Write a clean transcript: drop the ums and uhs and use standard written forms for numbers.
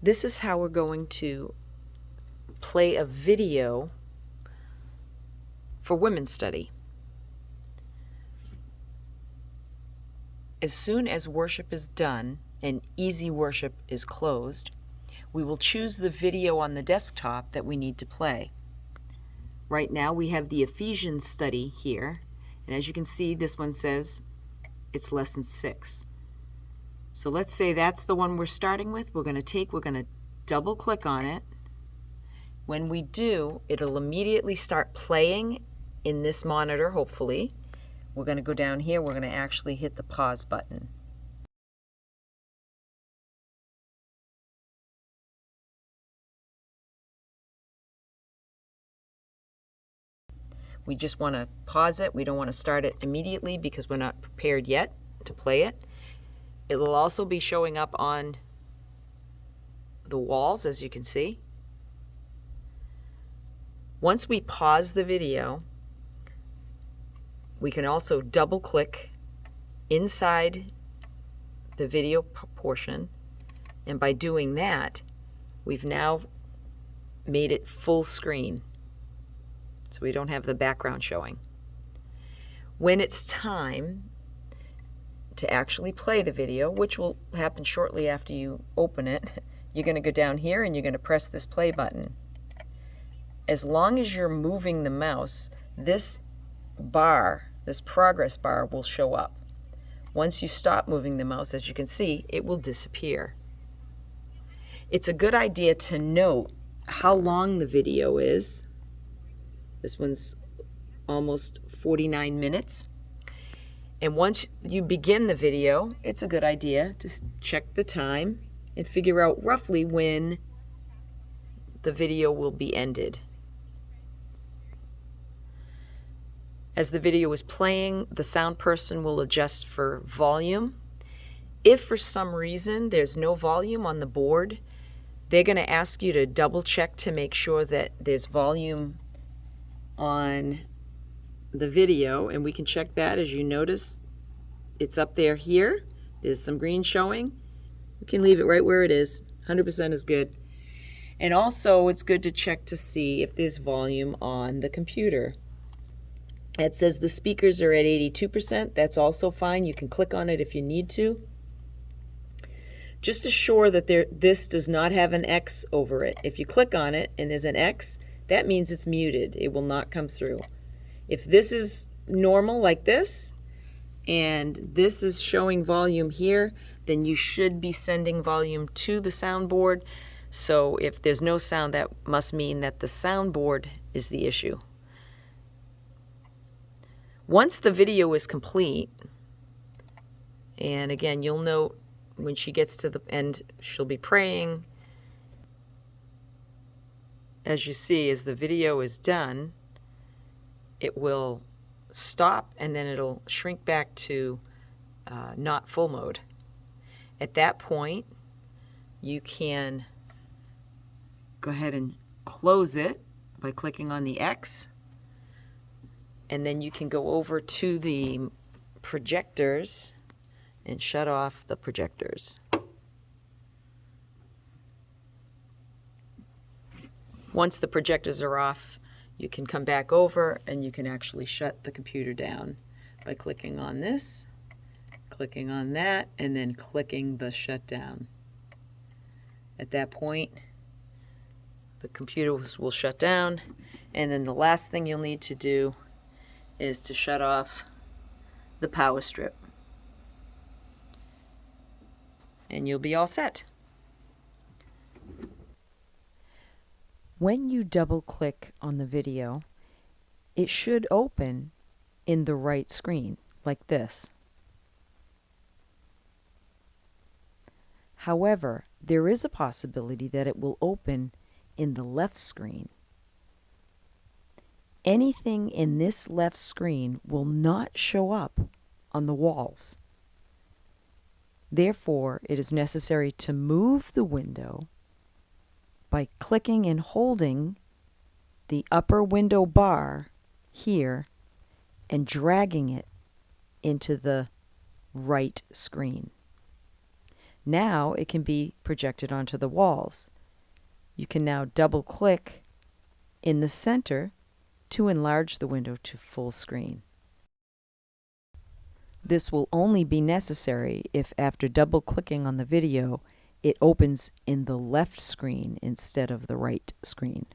This is how we're going to play a video for women's study. As soon as worship is done and easy worship is closed, we will choose the video on the desktop that we need to play. Right now we have the Ephesians study here, and as you can see, this one says it's lesson 6. So let's say that's the one we're starting with. We're going to double click on it. When we do, it'll immediately start playing in this monitor, hopefully. We're going to go down here. We're going to actually hit the pause button. We just want to pause it. We don't want to start it immediately because we're not prepared yet to play it. It will also be showing up on the walls, as you can see. Once we pause the video, we can also double click inside the video portion, and by doing that, we've now made it full screen, so we don't have the background showing. When it's time to actually play the video, which will happen shortly after you open it, you're going to go down here and you're going to press this play button. As long as you're moving the mouse, this bar, this progress bar, will show up. Once you stop moving the mouse, as you can see, it will disappear. It's a good idea to note how long the video is. This one's almost 49 minutes. And once you begin the video, it's a good idea to check the time and figure out roughly when the video will be ended. As the video is playing, the sound person will adjust for volume. If for some reason there's no volume on the board, they're going to ask you to double check to make sure that there's volume on the video, and we can check that. As you notice, it's up there here. There's some green showing. We can leave it right where it is. 100% is good. And also it's good to check to see if there's volume on the computer. It says the speakers are at 82%. That's also fine. You can click on it if you need to. Just assure that this does not have an X over it. If you click on it and there's an X, that means it's muted. It will not come through. If this is normal like this, and this is showing volume here, then you should be sending volume to the soundboard. So if there's no sound, that must mean that the soundboard is the issue. Once the video is complete, and again, you'll note when she gets to the end, she'll be praying. As you see, as the video is done, it will stop and then it'll shrink back to not full mode. At that point, you can go ahead and close it by clicking on the X, and then you can go over to the projectors and shut off the projectors. Once the projectors are off, you can come back over and you can actually shut the computer down by clicking on this, clicking on that, and then clicking the shutdown. At that point, the computers will shut down, and then the last thing you'll need to do is to shut off the power strip. And you'll be all set. When you double click on the video, it should open in the right screen, like this. However, there is a possibility that it will open in the left screen. Anything in this left screen will not show up on the walls. Therefore, it is necessary to move the window by clicking and holding the upper window bar here and dragging it into the right screen. Now it can be projected onto the walls. You can now double click in the center to enlarge the window to full screen. This will only be necessary if after double clicking on the video, it opens in the left screen instead of the right screen.